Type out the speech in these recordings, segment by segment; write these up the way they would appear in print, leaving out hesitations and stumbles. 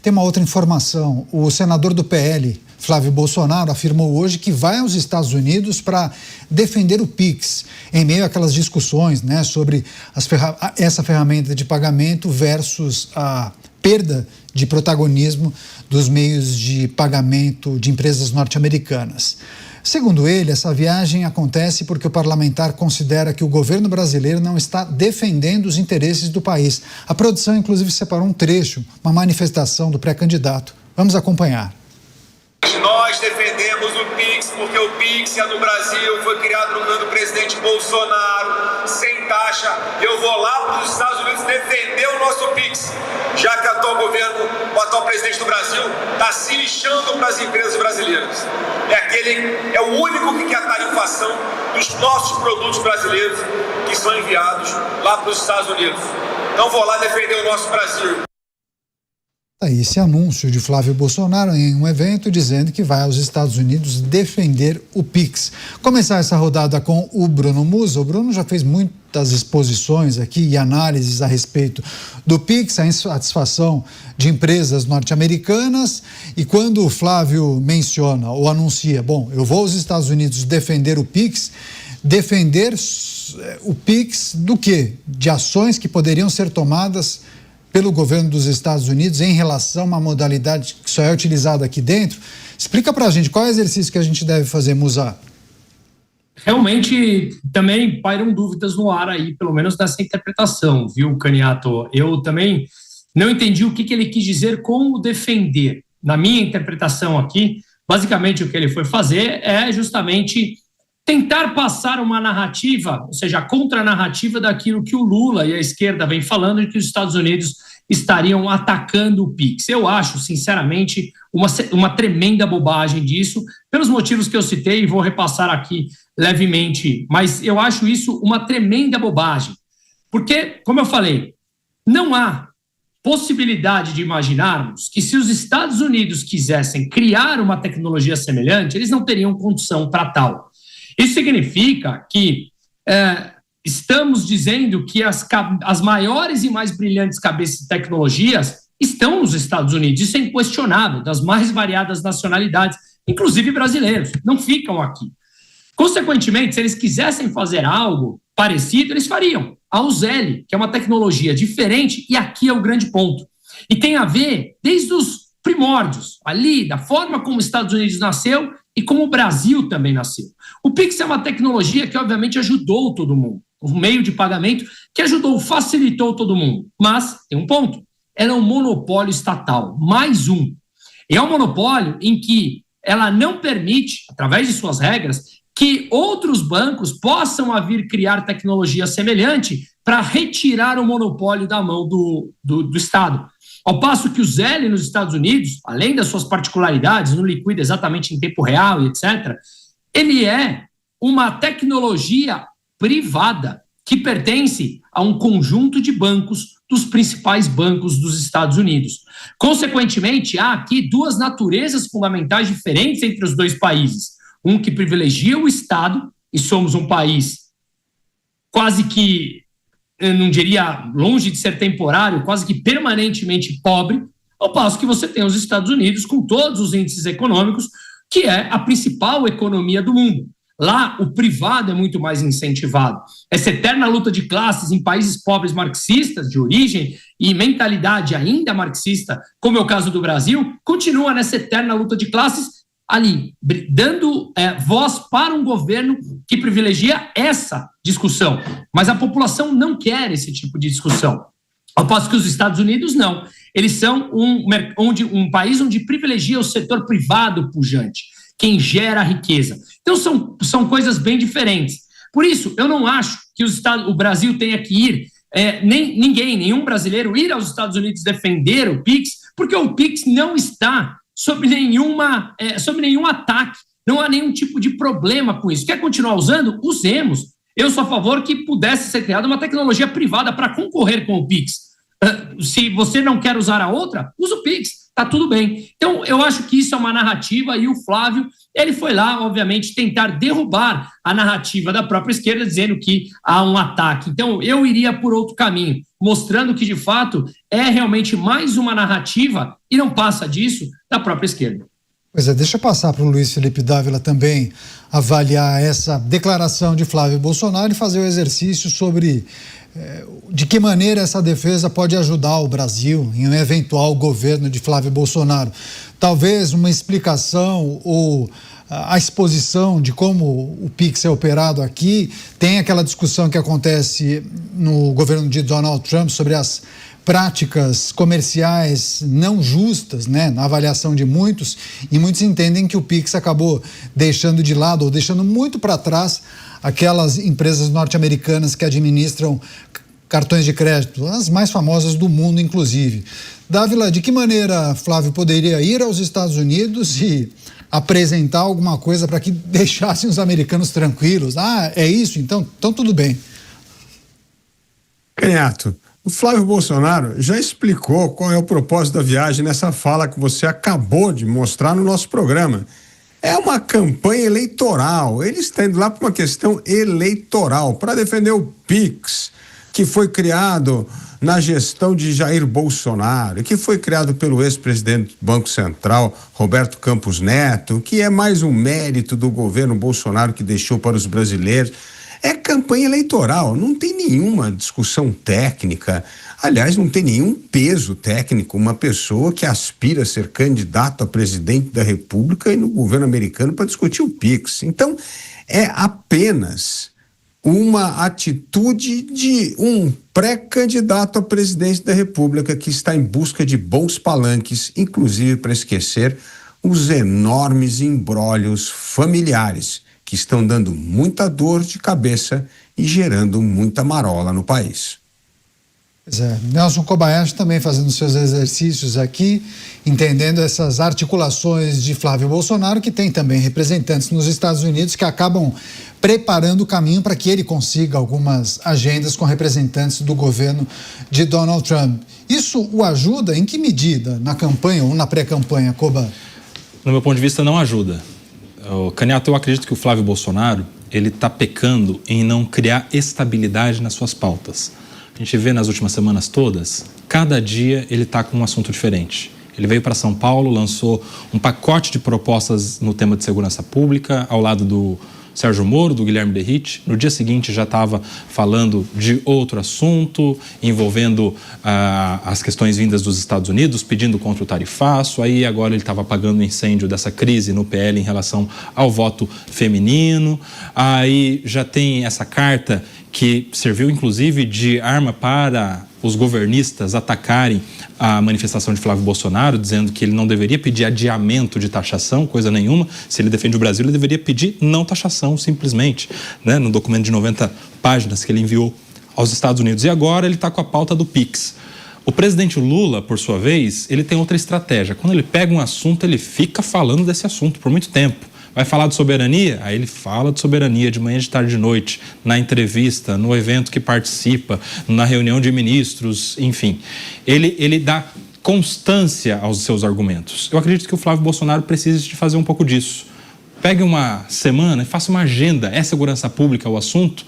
Tem uma outra informação. O senador do PL, Flávio Bolsonaro, afirmou hoje que vai aos Estados Unidos para defender o Pix, em meio àquelas discussões, né, sobre essa ferramenta de pagamento versus a perda de protagonismo dos meios de pagamento de empresas norte-americanas. Segundo ele, essa viagem acontece porque o parlamentar considera que o governo brasileiro não está defendendo os interesses do país. A produção, inclusive, separou um trecho, uma manifestação do pré-candidato. Vamos acompanhar. Nós defendemos o Pix porque o Pix é do Brasil, foi criado no governo do presidente Bolsonaro, sem taxa. Eu vou lá para os Estados Unidos defender o nosso Pix, já que o atual presidente do Brasil está se lixando para as empresas brasileiras. É o único que quer a tarifação dos nossos produtos brasileiros que são enviados lá para os Estados Unidos. Então vou lá defender o nosso Brasil. Esse anúncio de Flávio Bolsonaro em um evento dizendo que vai aos Estados Unidos defender o Pix. Começar essa rodada com o Bruno Musa. O Bruno já fez muitas exposições aqui e análises a respeito do Pix, a insatisfação de empresas norte-americanas. E quando o Flávio menciona ou anuncia, bom, eu vou aos Estados Unidos defender o Pix do quê? De ações que poderiam ser tomadas pelo governo dos Estados Unidos em relação a uma modalidade que só é utilizada aqui dentro. Explica pra gente qual é o exercício que a gente deve fazer, Musa. Realmente também pairam dúvidas no ar aí, pelo menos dessa interpretação, viu, Caniato? Eu também não entendi o que ele quis dizer com o defender. Na minha interpretação aqui, basicamente o que ele foi fazer é justamente tentar passar uma narrativa, ou seja, a contranarrativa daquilo que o Lula e a esquerda vem falando de que os Estados Unidos estariam atacando o Pix. Eu acho, sinceramente, uma tremenda bobagem disso, pelos motivos que eu citei e vou repassar aqui levemente, mas eu acho isso uma tremenda bobagem, porque, como eu falei, não há possibilidade de imaginarmos que se os Estados Unidos quisessem criar uma tecnologia semelhante, eles não teriam condição para tal. Isso significa que estamos dizendo que as maiores e mais brilhantes cabeças de tecnologias estão nos Estados Unidos. Isso é inquestionável, das mais variadas nacionalidades, inclusive brasileiros, não ficam aqui. Consequentemente, se eles quisessem fazer algo parecido, eles fariam. A Uzeli, que é uma tecnologia diferente, e aqui é o grande ponto. E tem a ver desde os primórdios, ali, da forma como os Estados Unidos nasceu e como o Brasil também nasceu. O Pix é uma tecnologia que, obviamente, ajudou todo mundo. Um meio de pagamento que facilitou todo mundo. Mas, tem um ponto, ela é um monopólio estatal, mais um. E é um monopólio em que ela não permite, através de suas regras, que outros bancos possam vir criar tecnologia semelhante para retirar o monopólio da mão do Estado. Ao passo que o Zelle nos Estados Unidos, além das suas particularidades, não liquida exatamente em tempo real e etc., ele é uma tecnologia privada que pertence a um conjunto de bancos dos principais bancos dos Estados Unidos. Consequentemente, há aqui duas naturezas fundamentais diferentes entre os dois países. Um que privilegia o Estado, e somos um país quase que, eu não diria longe de ser temporário, quase que permanentemente pobre, ao passo que você tem os Estados Unidos com todos os índices econômicos, que é a principal economia do mundo. Lá, o privado é muito mais incentivado. Essa eterna luta de classes em países pobres marxistas, de origem e mentalidade ainda marxista, como é o caso do Brasil, continua nessa eterna luta de classes ali, dando voz para um governo que privilegia essa discussão. Mas a população não quer esse tipo de discussão. Ao passo que os Estados Unidos não. Eles são um país onde privilegia o setor privado pujante, quem gera a riqueza. Então, são coisas bem diferentes. Por isso, eu não acho que o Brasil tenha que ir, nenhum brasileiro ir aos Estados Unidos defender o Pix, porque o Pix não está sob nenhum ataque, não há nenhum tipo de problema com isso. Quer continuar usando? Usemos. Eu sou a favor que pudesse ser criada uma tecnologia privada para concorrer com o Pix. Se você não quer usar a outra, usa o Pix, tá tudo bem. Então, eu acho que isso é uma narrativa e o Flávio Ele foi lá, obviamente, tentar derrubar a narrativa da própria esquerda, dizendo que há um ataque. Então, eu iria por outro caminho, mostrando que, de fato, é realmente mais uma narrativa, e não passa disso, da própria esquerda. Pois é, deixa eu passar para o Luiz Felipe Dávila também avaliar essa declaração de Flávio Bolsonaro e fazer o exercício sobre de que maneira essa defesa pode ajudar o Brasil em um eventual governo de Flávio Bolsonaro. Talvez uma explicação ou a exposição de como o PIX é operado aqui. Tem aquela discussão que acontece no governo de Donald Trump sobre as práticas comerciais não justas, né, na avaliação de muitos, e muitos entendem que o PIX acabou deixando de lado ou deixando muito para trás aquelas empresas norte-americanas que administram cartões de crédito, as mais famosas do mundo, inclusive. Dávila, de que maneira Flávio poderia ir aos Estados Unidos e apresentar alguma coisa para que deixassem os americanos tranquilos? Ah, é isso? Então tudo bem. Canhato, o Flávio Bolsonaro já explicou qual é o propósito da viagem nessa fala que você acabou de mostrar no nosso programa. É uma campanha eleitoral. Ele está indo lá por uma questão eleitoral, para defender o PIX, que foi criado na gestão de Jair Bolsonaro, que foi criado pelo ex-presidente do Banco Central, Roberto Campos Neto, que é mais um mérito do governo Bolsonaro que deixou para os brasileiros. É campanha eleitoral, não tem nenhuma discussão técnica. Aliás, não tem nenhum peso técnico uma pessoa que aspira a ser candidato a presidente da República e no governo americano para discutir o PIX. Então, é apenas uma atitude de um pré-candidato a presidente da República que está em busca de bons palanques, inclusive para esquecer os enormes imbrólios familiares que estão dando muita dor de cabeça e gerando muita marola no país. Pois é, Nelson Kobayashi também fazendo seus exercícios aqui, entendendo essas articulações de Flávio Bolsonaro, que tem também representantes nos Estados Unidos que acabam preparando o caminho para que ele consiga algumas agendas com representantes do governo de Donald Trump. Isso o ajuda? Em que medida? Na campanha ou na pré-campanha, Koba? No meu ponto de vista, não ajuda. Canhato, eu acredito que o Flávio Bolsonaro, ele está pecando em não criar estabilidade nas suas pautas. A gente vê nas últimas semanas todas, cada dia ele está com um assunto diferente. Ele veio para São Paulo, lançou um pacote de propostas no tema de segurança pública, ao lado do Sérgio Moro, do Guilherme Derrite. No dia seguinte já estava falando de outro assunto, envolvendo as questões vindas dos Estados Unidos, pedindo contra o tarifaço. Aí agora ele estava apagando o incêndio dessa crise no PL em relação ao voto feminino. Aí já tem essa carta que serviu inclusive de arma para os governistas atacarem a manifestação de Flávio Bolsonaro, dizendo que ele não deveria pedir adiamento de taxação, coisa nenhuma. Se ele defende o Brasil, ele deveria pedir não taxação, simplesmente, né? No documento de 90 páginas que ele enviou aos Estados Unidos. E agora ele está com a pauta do PIX. O presidente Lula, por sua vez, ele tem outra estratégia. Quando ele pega um assunto, ele fica falando desse assunto por muito tempo. Vai falar de soberania? Aí ele fala de soberania de manhã, de tarde, de noite, na entrevista, no evento que participa, na reunião de ministros, enfim. Ele dá constância aos seus argumentos. Eu acredito que o Flávio Bolsonaro precisa de fazer um pouco disso. Pegue uma semana e faça uma agenda. É segurança pública o assunto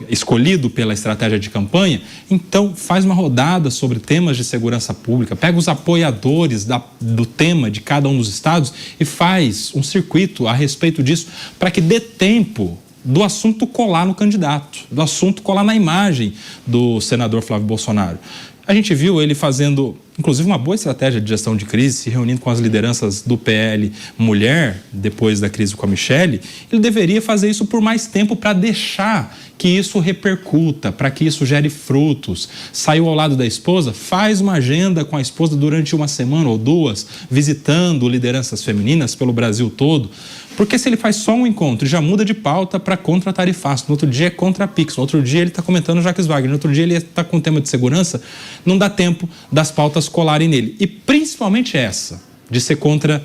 escolhido pela estratégia de campanha? Então faz uma rodada sobre temas de segurança pública, pega os apoiadores do tema de cada um dos estados e faz um circuito a respeito disso, para que dê tempo do assunto colar no candidato, do assunto colar na imagem do senador Flávio Bolsonaro. A gente viu ele fazendo, inclusive, uma boa estratégia de gestão de crise, se reunindo com as lideranças do PL Mulher, depois da crise com a Michelle. Ele deveria fazer isso por mais tempo para deixar que isso repercuta, para que isso gere frutos. Saiu ao lado da esposa, faz uma agenda com a esposa durante uma semana ou duas, visitando lideranças femininas pelo Brasil todo. Porque se ele faz só um encontro e já muda de pauta para contra-tarifaço, no outro dia é contra a PIX, no outro dia ele está comentando o Jacques Wagner, no outro dia ele está com o tema de segurança, não dá tempo das pautas colarem nele. E principalmente essa, de ser contra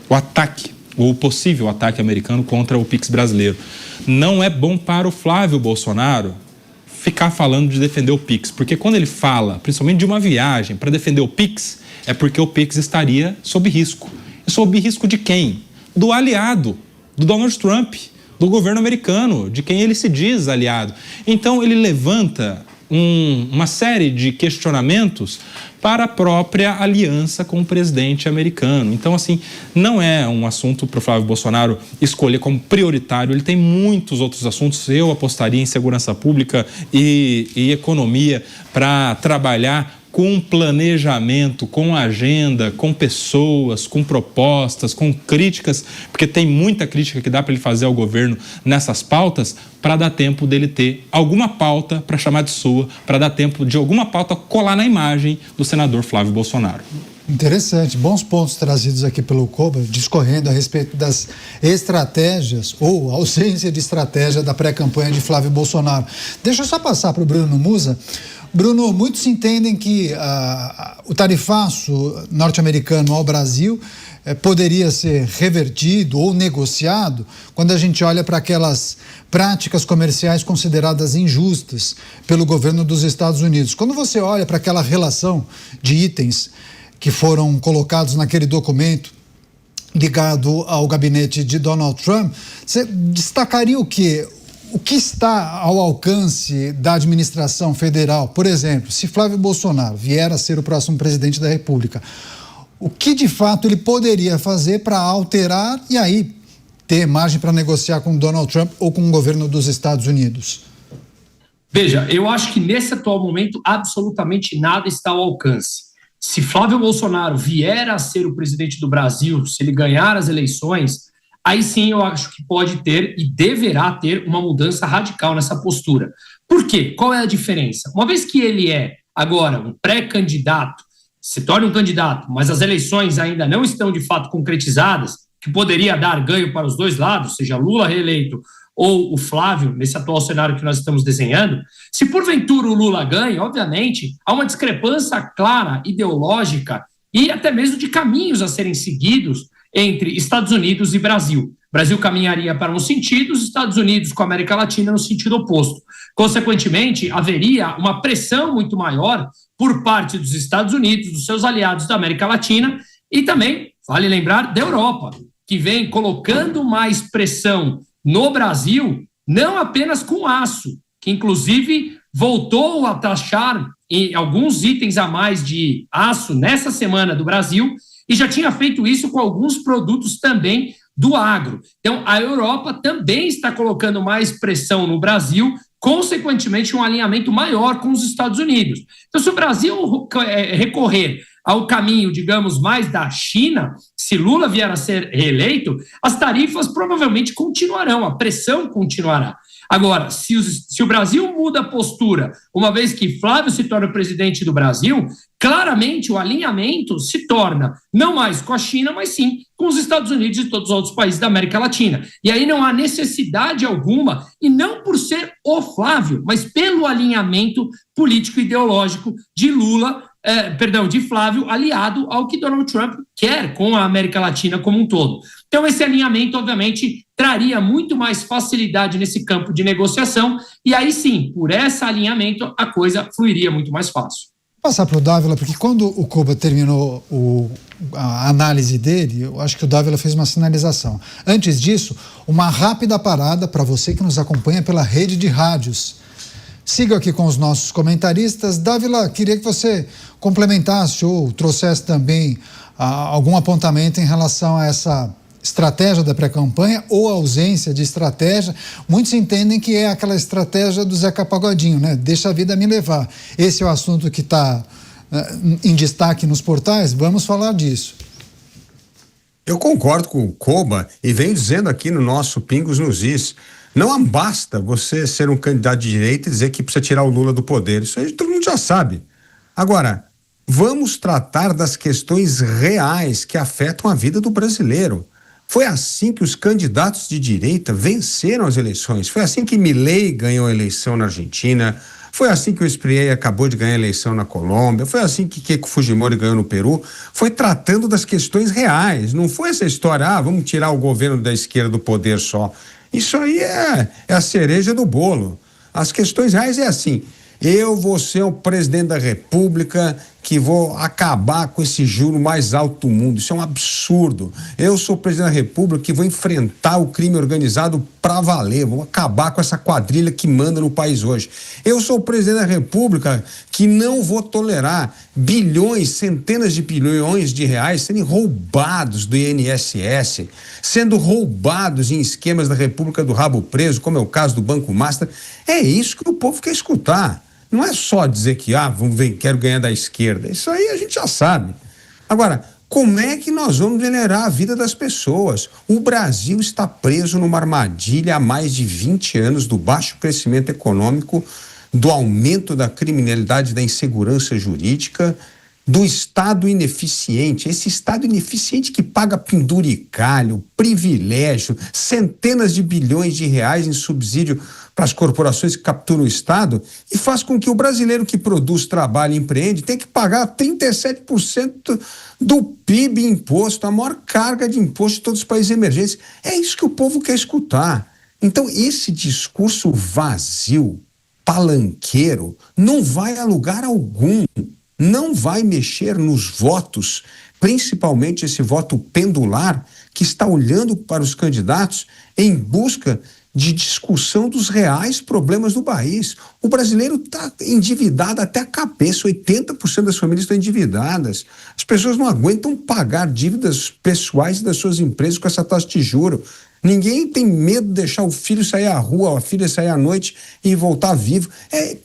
o ataque, o possível ataque americano contra o PIX brasileiro. Não é bom para o Flávio Bolsonaro ficar falando de defender o PIX, porque quando ele fala, principalmente de uma viagem, para defender o PIX, é porque o PIX estaria sob risco. sob risco de quem? Do aliado, do Donald Trump, do governo americano, de quem ele se diz aliado. Então, ele levanta uma série de questionamentos para a própria aliança com o presidente americano. Então, assim, não é um assunto para o Flávio Bolsonaro escolher como prioritário. Ele tem muitos outros assuntos. Eu apostaria em segurança pública e economia para trabalhar com planejamento, com agenda, com pessoas, com propostas, com críticas, porque tem muita crítica que dá para ele fazer ao governo nessas pautas, para dar tempo dele ter alguma pauta para chamar de sua, para dar tempo de alguma pauta colar na imagem do senador Flávio Bolsonaro. Interessante, bons pontos trazidos aqui pelo Koba, discorrendo a respeito das estratégias ou ausência de estratégia da pré-campanha de Flávio Bolsonaro. Deixa eu só passar para o Bruno Musa. Bruno, muitos entendem que o tarifaço norte-americano ao Brasil poderia ser revertido ou negociado quando a gente olha para aquelas práticas comerciais consideradas injustas pelo governo dos Estados Unidos. Quando você olha para aquela relação de itens que foram colocados naquele documento ligado ao gabinete de Donald Trump, você destacaria o quê? O que está ao alcance da administração federal? Por exemplo, se Flávio Bolsonaro vier a ser o próximo presidente da República, o que de fato ele poderia fazer para alterar e aí ter margem para negociar com Donald Trump ou com o governo dos Estados Unidos? Veja, eu acho que nesse atual momento absolutamente nada está ao alcance. Se Flávio Bolsonaro vier a ser o presidente do Brasil, se ele ganhar as eleições, aí sim eu acho que pode ter e deverá ter uma mudança radical nessa postura. Por quê? Qual é a diferença? Uma vez que ele é agora um pré-candidato, se torna um candidato, mas as eleições ainda não estão de fato concretizadas, que poderia dar ganho para os dois lados, seja Lula reeleito ou o Flávio, nesse atual cenário que nós estamos desenhando, se porventura o Lula ganha, obviamente, há uma discrepância clara, ideológica e até mesmo de caminhos a serem seguidos entre Estados Unidos e Brasil. O Brasil caminharia para um sentido, os Estados Unidos com a América Latina no sentido oposto. Consequentemente, haveria uma pressão muito maior por parte dos Estados Unidos, dos seus aliados da América Latina e também, vale lembrar, da Europa, que vem colocando mais pressão no Brasil, não apenas com aço, que inclusive voltou a taxar em alguns itens a mais de aço nessa semana do Brasil, e já tinha feito isso com alguns produtos também do agro. Então, a Europa também está colocando mais pressão no Brasil, consequentemente, um alinhamento maior com os Estados Unidos. Então, se o Brasil recorrer ao caminho, digamos, mais da China, se Lula vier a ser reeleito, as tarifas provavelmente continuarão, a pressão continuará. Agora, se o Brasil muda a postura, uma vez que Flávio se torna o presidente do Brasil, claramente o alinhamento se torna não mais com a China, mas sim com os Estados Unidos e todos os outros países da América Latina. E aí não há necessidade alguma, e não por ser o Flávio, mas pelo alinhamento político-ideológico de de Flávio, aliado ao que Donald Trump quer com a América Latina como um todo. Então, esse alinhamento, obviamente, traria muito mais facilidade nesse campo de negociação, e aí sim, por esse alinhamento, a coisa fluiria muito mais fácil. Vou passar para o Dávila, porque quando o Koba terminou a análise dele, eu acho que o Dávila fez uma sinalização. Antes disso, uma rápida parada para você que nos acompanha pela rede de rádios. Siga aqui com os nossos comentaristas. Dávila, queria que você complementasse ou trouxesse também algum apontamento em relação a essa estratégia da pré-campanha ou ausência de estratégia. Muitos entendem que é aquela estratégia do Zeca Pagodinho, né? Deixa a vida me levar. Esse é o assunto que está em destaque nos portais. Vamos falar disso. Eu concordo com o Koba e venho dizendo aqui no nosso Pingos nos Is. Não basta você ser um candidato de direita e dizer que precisa tirar o Lula do poder. Isso aí todo mundo já sabe. Agora, vamos tratar das questões reais que afetam a vida do brasileiro. Foi assim que os candidatos de direita venceram as eleições. Foi assim que Milei ganhou a eleição na Argentina. Foi assim que o Spriei acabou de ganhar a eleição na Colômbia. Foi assim que Keiko Fujimori ganhou no Peru. Foi tratando das questões reais. Não foi essa história, vamos tirar o governo da esquerda do poder só. Isso aí é a cereja do bolo. As questões reais é assim: eu vou ser o presidente da República que vou acabar com esse juro mais alto do mundo. Isso é um absurdo. Eu sou o presidente da República que vou enfrentar o crime organizado para valer, vou acabar com essa quadrilha que manda no país hoje. Eu sou o presidente da República que não vou tolerar bilhões, centenas de bilhões de reais serem roubados do INSS, sendo roubados em esquemas da República do Rabo Preso, como é o caso do Banco Master. É isso que o povo quer escutar. Não é só dizer que, vamos ver, quero ganhar da esquerda. Isso aí a gente já sabe. Agora, como é que nós vamos melhorar a vida das pessoas? O Brasil está preso numa armadilha há mais de 20 anos do baixo crescimento econômico, do aumento da criminalidade, da insegurança jurídica, do Estado ineficiente. Esse Estado ineficiente que paga penduricalho, privilégio, centenas de bilhões de reais em subsídio para as corporações que capturam o Estado e faz com que o brasileiro que produz, trabalha e empreende tenha que pagar 37% do PIB em imposto, a maior carga de imposto de todos os países emergentes. É isso que o povo quer escutar. Então, esse discurso vazio, palanqueiro, não vai a lugar algum, não vai mexer nos votos, principalmente esse voto pendular que está olhando para os candidatos em busca de discussão dos reais problemas do país. O brasileiro está endividado até a cabeça, 80% das famílias estão endividadas. As pessoas não aguentam pagar dívidas pessoais das suas empresas com essa taxa de juros. Ninguém tem medo de deixar o filho sair à rua, a filha sair à noite e voltar vivo.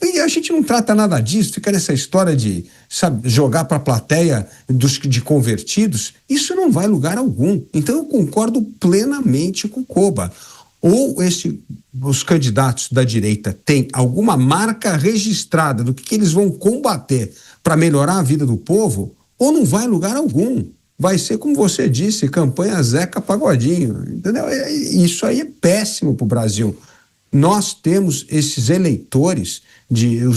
E a gente não trata nada disso, fica nessa história de, sabe, jogar para a plateia de convertidos. Isso não vai a lugar algum. Então eu concordo plenamente com o Koba. Ou os candidatos da direita têm alguma marca registrada do que eles vão combater para melhorar a vida do povo, ou não vai a lugar algum. Vai ser, como você disse, campanha Zeca Pagodinho, entendeu? Isso aí é péssimo para o Brasil. Nós temos esses eleitores,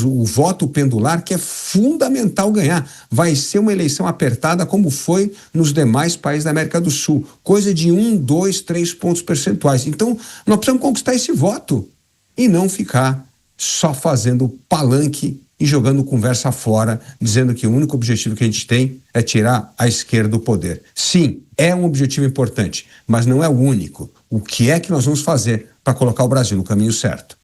o voto pendular, que é fundamental ganhar. Vai ser uma eleição apertada como foi nos demais países da América do Sul. Coisa de 1, 2, 3 pontos percentuais. Então, nós precisamos conquistar esse voto e não ficar só fazendo palanque e jogando conversa fora, dizendo que o único objetivo que a gente tem é tirar a esquerda do poder. Sim, é um objetivo importante, mas não é o único. O que é que nós vamos fazer para colocar o Brasil no caminho certo?